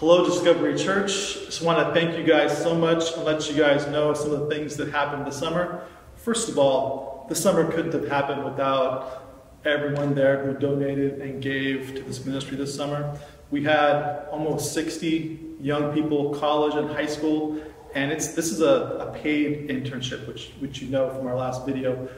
Hello, Discovery Church. Just want to thank you guys so much and let you guys know some of the things that happened this summer. First of all, the summer couldn't have happened without everyone there who donated and gave to this ministry this summer. We had almost 60 young people, college and high school, and this is a paid internship, which you know from our last video,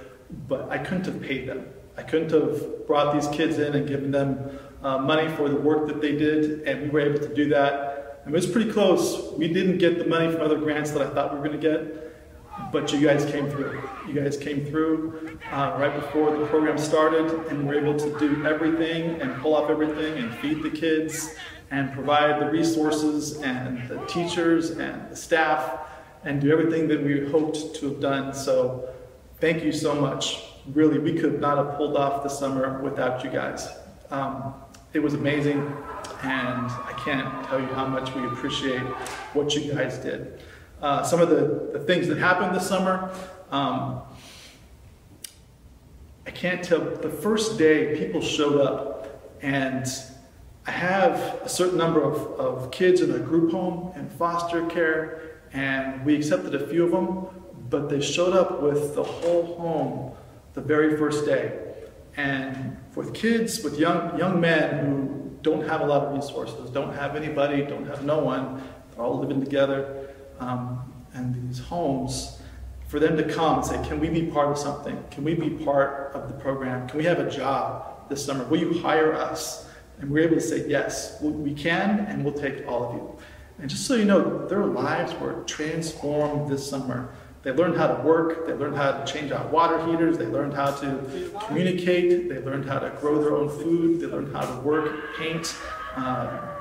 but I couldn't have paid them. I couldn't have brought these kids in and given them money for the work that they did, and we were able to do that. And it was pretty close. We didn't get the money from other grants that I thought we were going to get, but you guys came through. You guys came through right before the program started, and we were able to do everything and pull off everything and feed the kids and provide the resources and the teachers and the staff and do everything that we hoped to have done. So thank you so much. Really, we could not have pulled off the summer without you guys. It was amazing, and I can't tell you how much we appreciate what you guys did. Some of the things that happened this summer, I can't tell. The first day, people showed up, and I have a certain number of kids in a group home and foster care, and we accepted a few of them, but they showed up with the whole home the very first day. And with kids, with young men who don't have a lot of resources, don't have anybody, don't have no one, they're all living together in these homes, for them to come and say, can we be part of something? Can we be part of the program? Can we have a job this summer? Will you hire us? And we're able to say, yes, we can, and we'll take all of you. And just so you know, their lives were transformed this summer. They learned how to work, they learned how to change out water heaters, they learned how to communicate, they learned how to grow their own food, they learned how to work, paint,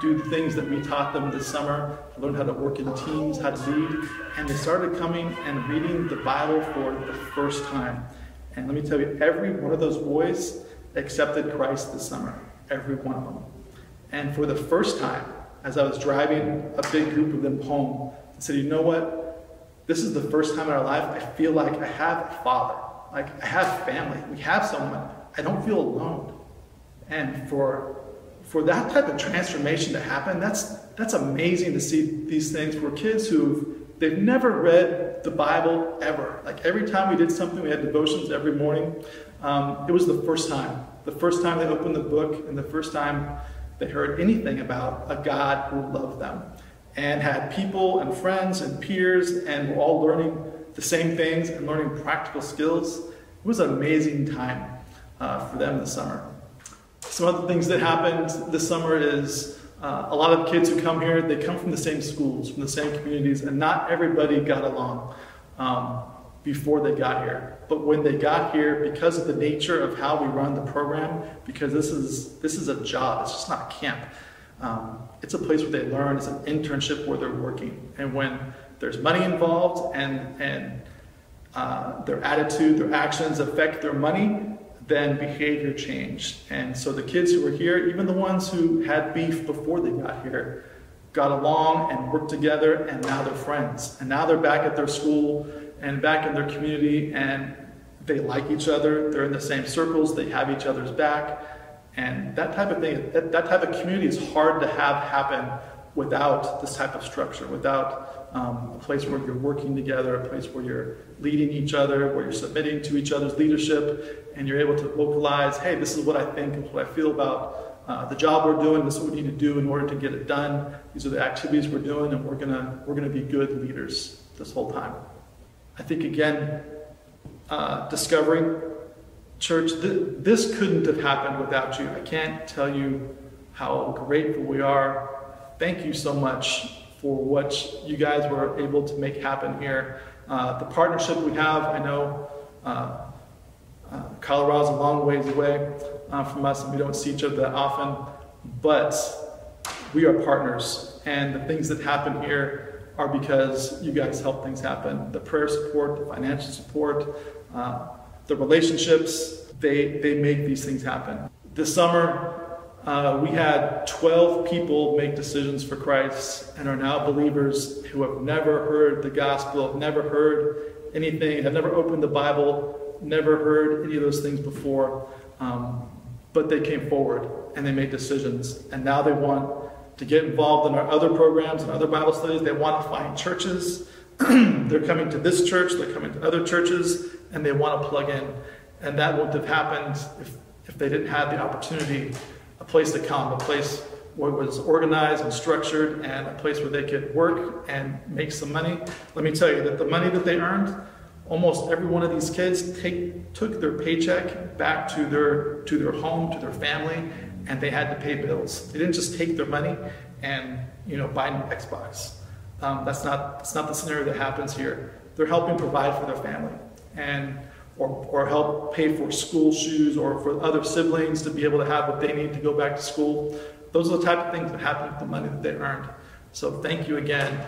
do the things that we taught them this summer, they learned how to work in teams, how to lead, and they started coming and reading the Bible for the first time. And let me tell you, every one of those boys accepted Christ this summer, every one of them. And for the first time, as I was driving a big group of them home, I said, you know what? This is the first time in our life I feel like I have a father, like I have family, we have someone. I don't feel alone. And for that type of transformation to happen, that's amazing to see these things for kids they've never read the Bible ever. Like every time we did something, we had devotions every morning. It was the first time they opened the book, and the first time they heard anything about a God who loved them, and had people and friends and peers, and were all learning the same things and learning practical skills. It was an amazing time for them this summer. Some other things that happened this summer is a lot of kids who come here, they come from the same schools, from the same communities, and not everybody got along before they got here. But when they got here, because of the nature of how we run the program, because this is a job, it's just not a camp. It's a place where they learn, it's an internship where they're working. And when there's money involved and their attitude, their actions affect their money, then behavior changed. And so the kids who were here, even the ones who had beef before they got here, got along and worked together, and now they're friends. And now they're back at their school and back in their community, and they like each other, they're in the same circles, they have each other's back. And that type of thing, that type of community is hard to have happen without this type of structure, without a place where you're working together, a place where you're leading each other, where you're submitting to each other's leadership, and you're able to vocalize, hey, this is what I think, this is what I feel about the job we're doing, this is what we need to do in order to get it done. These are the activities we're doing, and we're gonna be good leaders this whole time. I think, again, discovering Church, this couldn't have happened without you. I can't tell you how grateful we are. Thank you so much for what you guys were able to make happen here. The partnership we have, I know Colorado's a long ways away from us, and we don't see each other that often, but we are partners, and the things that happen here are because you guys help things happen. The prayer support, the financial support, the relationships, they make these things happen. This summer, we had 12 people make decisions for Christ and are now believers who have never heard the gospel, have never heard anything, have never opened the Bible, never heard any of those things before, but they came forward and they made decisions, and now they want to get involved in our other programs and other Bible studies. They want to find churches. They're coming to this church, they're coming to other churches, and they want to plug in. And that wouldn't have happened if they didn't have the opportunity, a place to come, a place where it was organized and structured, and a place where they could work and make some money. Let me tell you that the money that they earned, almost every one of these kids took their paycheck back to their home, to their family, and they had to pay bills. They didn't just take their money and buy an Xbox. That's not the scenario that happens here. They're helping provide for their family, or help pay for school shoes, or for other siblings to be able to have what they need to go back to school. Those are the type of things that happen with the money that they earned. So thank you again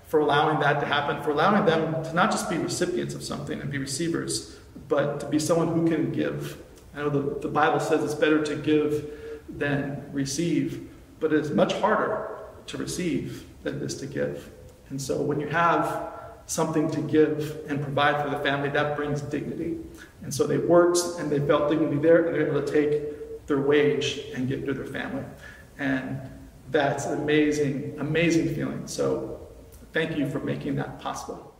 for allowing that to happen, for allowing them to not just be recipients of something and be receivers, but to be someone who can give. I know the Bible says it's better to give than receive, but it is much harder to receive than it is to give. And so when you have something to give and provide for the family, that brings dignity. And so they worked and they felt dignity there, and they're able to take their wage and give to their family. And that's an amazing, amazing feeling. So thank you for making that possible.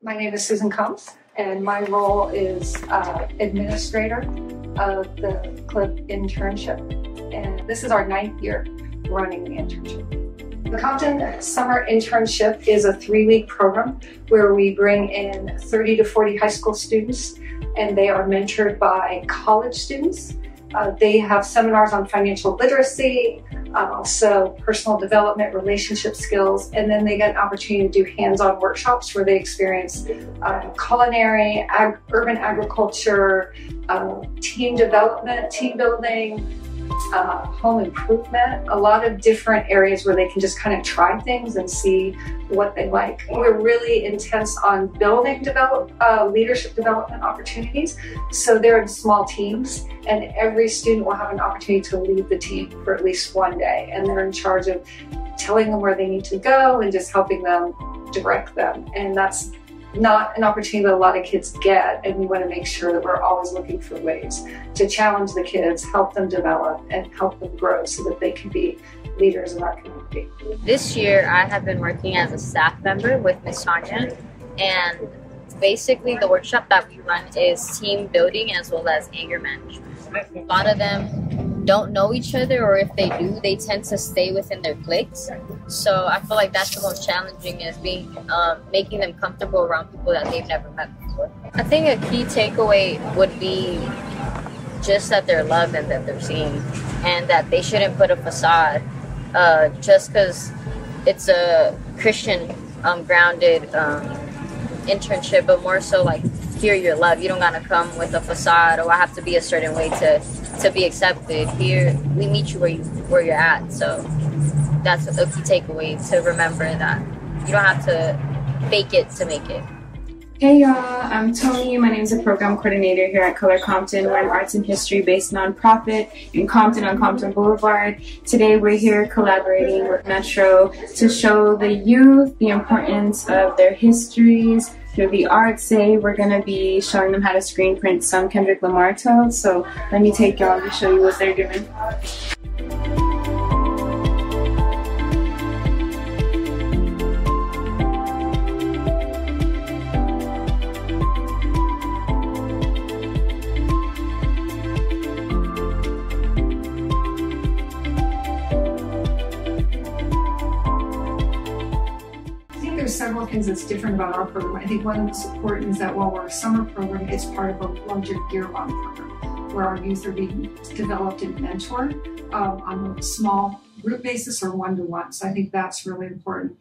My name is Susan Combs, and my role is administrator of the club internship. And this is our 9th year running the internship. The Compton Summer Internship is a 3-week program where we bring in 30 to 40 high school students, and they are mentored by college students. They have seminars on financial literacy, also personal development, relationship skills, and then they get an opportunity to do hands-on workshops where they experience culinary, urban agriculture, team development, team building, home improvement, a lot of different areas where they can just kind of try things and see what they like. We're really intense on building leadership development opportunities. So they're in small teams, and every student will have an opportunity to lead the team for at least one day. And they're in charge of telling them where they need to go and just helping them direct them. And that's not an opportunity that a lot of kids get, and we want to make sure that we're always looking for ways to challenge the kids, help them develop, and help them grow so that they can be leaders in our community. This year I have been working as a staff member with Ms. Tanya, and basically the workshop that we run is team building as well as anger management. A lot of them don't know each other, or if they do, they tend to stay within their cliques. So I feel like that's the most challenging, is making them comfortable around people that they've never met before. I think a key takeaway would be just that they're loved and that they're seen, and that they shouldn't put a facade just because it's a Christian grounded internship, but more so like, here you're loved. You don't gotta come with a facade, or I have to be a certain way to be accepted. Here we meet you where you're at. So that's a key takeaway, to remember that you don't have to fake it to make it. Hey y'all, I'm Tony. My name is a program coordinator here at Color Compton. We're an arts and history-based nonprofit in Compton on Compton Boulevard. Today we're here collaborating with Metro to show the youth the importance of their histories through the arts. Today we're going to be showing them how to screen print some Kendrick Lamar tones. So let me take y'all to show you what they're doing. There's several things that's different about our program. I think one that's important is that while we're a summer program, it's part of a larger year-long program where our youth are being developed and mentored on a small group basis or one-to-one. So I think that's really important.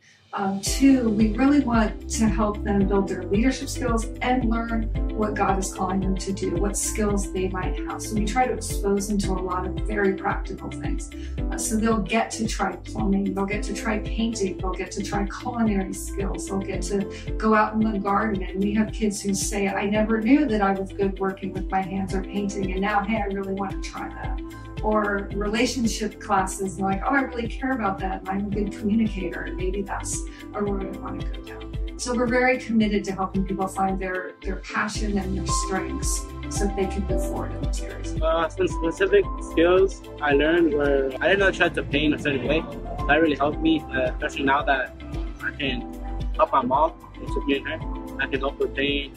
2, we really want to help them build their leadership skills and learn what God is calling them to do, what skills they might have. So we try to expose them to a lot of very practical things. So they'll get to try plumbing, they'll get to try painting, they'll get to try culinary skills, they'll get to go out in the garden. And we have kids who say, I never knew that I was good working with my hands or painting, and now, hey, I really want to try that. Or relationship classes, like, oh, I really care about that, and I'm a good communicator, and maybe that's a road I want to go down. So we're very committed to helping people find their passion and their strengths so that they can move forward in those areas. Some specific skills I learned were I didn't know how to paint a certain way. That really helped me, especially now that I can help my mom, to be in her. I can help her paint,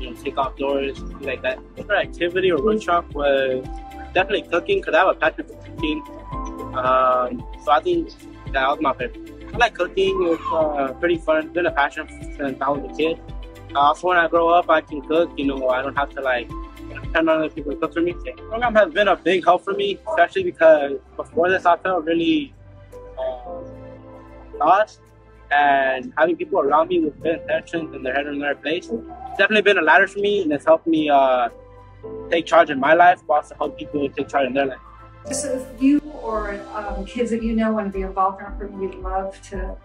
and, take off doors, things like that. Another activity or workshop was definitely cooking, because I have a passion for cooking. So I think that was my favorite. I like cooking. It's pretty fun. It's been a passion since I was a kid. Also, when I grow up, I can cook. I don't have to depend on other people to cook for me. The program has been a big help for me, especially because before this, I felt really lost. And having people around me with good intentions and their head in their place, it's definitely been a ladder for me, and it's helped me take charge in my life, but also help people take charge in their life. So if you or kids that you know want to be involved in our program, we'd love to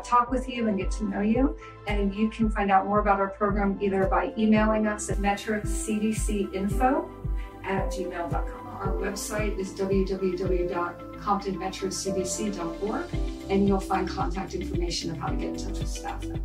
talk with you and get to know you. And you can find out more about our program either by emailing us at metrocdcinfo@gmail.com. Our website is www.comptonmetrocdc.org, and you'll find contact information of how to get in touch with staff there.